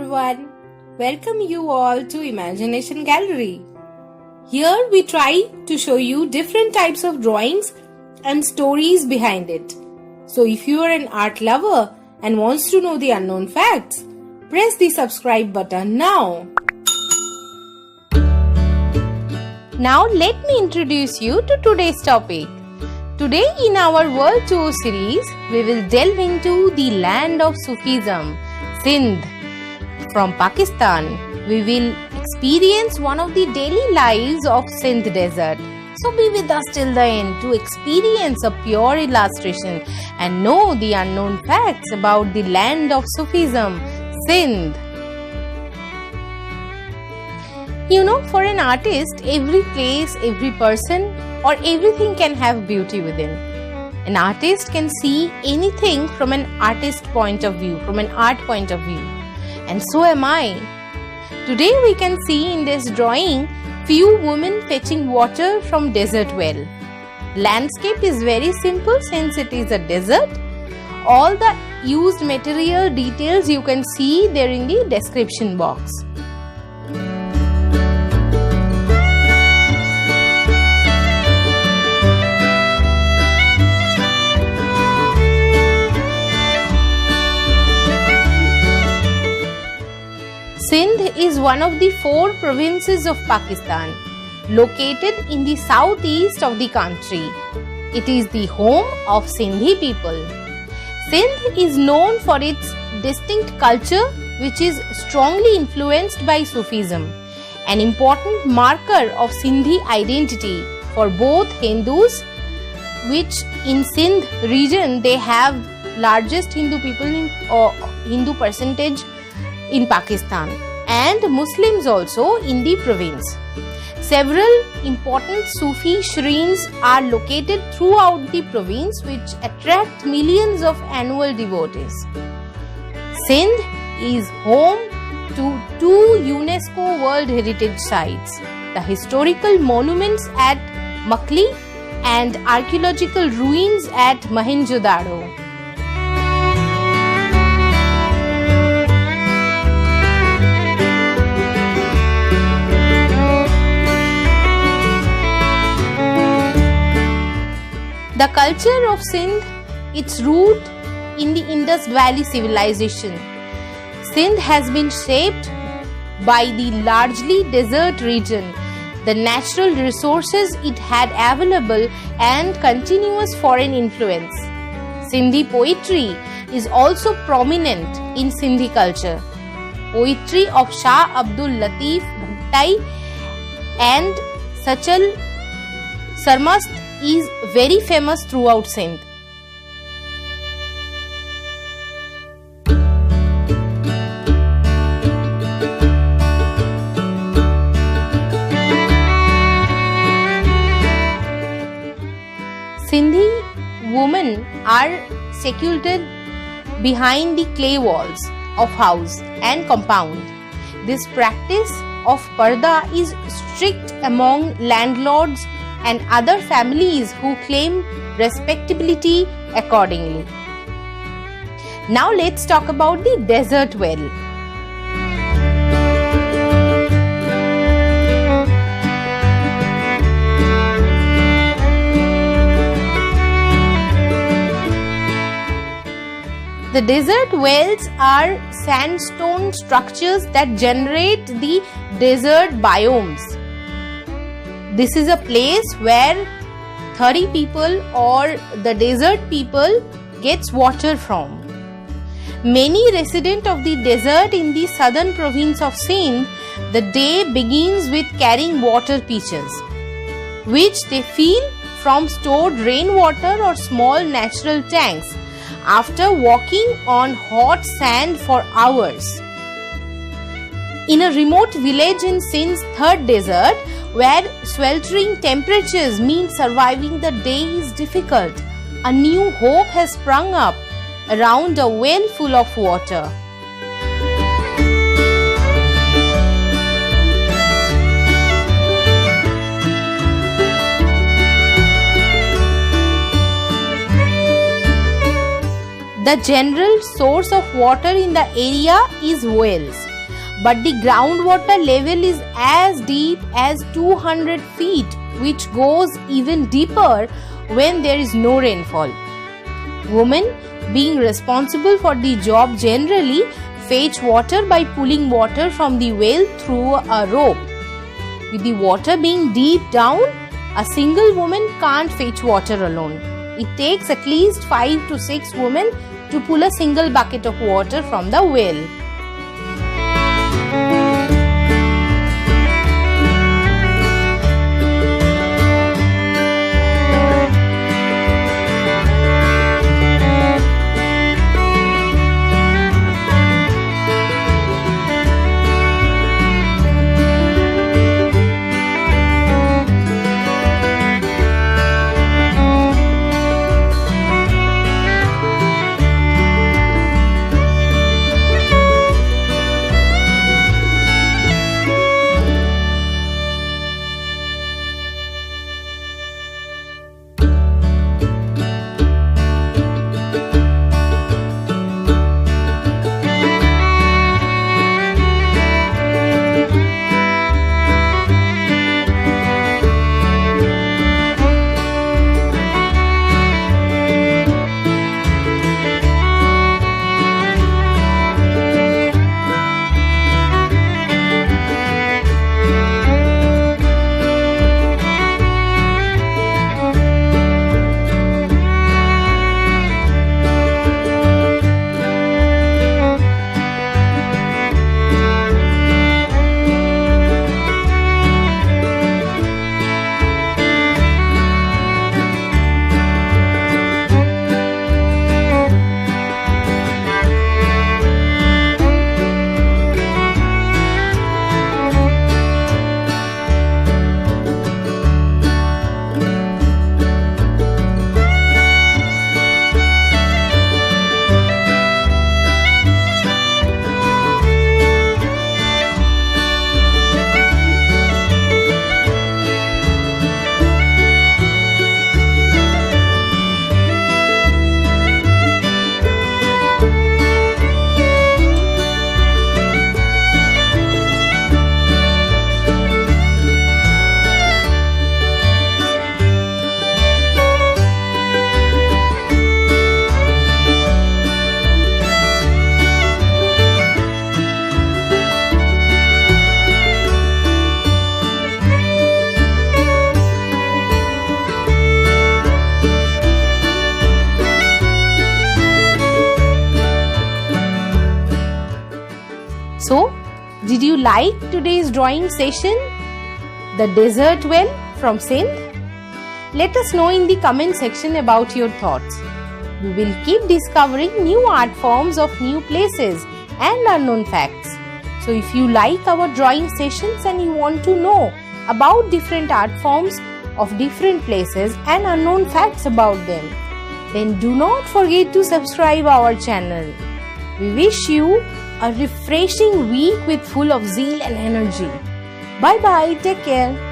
everyone. Welcome you all to Imagination Gallery. Here we try to show you different types of drawings and stories behind it. So if you are an art lover and wants to know the unknown facts, press the subscribe button now. Now let me introduce you to today's topic. Today in our World Tour series, we will delve into the land of Sufism, Sindh. From Pakistan, we will experience one of the daily lives of Sindh desert. So be with us till the end to experience a pure illustration and know the unknown facts about the land of Sufism, Sindh. You know, for an artist, every place, every person or everything can have beauty within. An artist can see anything from an artist point of view, from an art point of view. And so am I. Today we can see in this drawing few women fetching water from desert well. Landscape is very simple since it is a desert. All the used material details you can see there in the description box. Sindh is one of the 4 provinces of Pakistan, located in the southeast of the country. It is the home of Sindhi people. Sindh is known for its distinct culture, which is strongly influenced by Sufism, an important marker of Sindhi identity for both Hindus, which in Sindh region they have largest Hindu people Hindu percentage in Pakistan, and Muslims also in the province. Several important Sufi shrines are located throughout the province which attract millions of annual devotees. Sindh is home to 2 UNESCO World Heritage Sites, the historical monuments at Makli and archaeological ruins at Mohenjo-daro. The culture of Sindh, its root in the Indus Valley civilization. Sindh has been shaped by the largely desert region, the natural resources it had available, and continuous foreign influence. Sindhi poetry is also prominent in Sindhi culture. Poetry of Shah Abdul Latif Bhattai and Sachal Sarmast is very famous throughout Sindh. Sindhi women are secluded behind the clay walls of house and compound. This practice of parda is strict among landlords and other families who claim respectability accordingly. Now let's talk about the desert well. The desert wells are sandstone structures that generate the desert biomes. This is a place where 30 people or the desert people gets water from. Many residents of the desert in the southern province of Sindh, the day begins with carrying water pitchers, which they fill from stored rainwater or small natural tanks after walking on hot sand for hours. In a remote village in Sindh's 3rd desert, where sweltering temperatures mean surviving the day is difficult, a new hope has sprung up around a well full of water. The general source of water in the area is wells. but the groundwater level is as deep as 200 feet, which goes even deeper when there is no rainfall. Women, being responsible for the job, generally fetch water by pulling water from the well through a rope. With the water being deep down, a single woman can't fetch water alone. It takes at least 5 to 6 women to pull a single bucket of water from the well. So, did you like today's drawing session? The desert well from Sindh? Let us know in the comment section about your thoughts. We will keep discovering new art forms of new places and unknown facts. So if you like our drawing sessions and you want to know about different art forms of different places and unknown facts about them, then do not forget to subscribe our channel. We wish you a refreshing week with full of zeal and energy. Bye bye. Take care.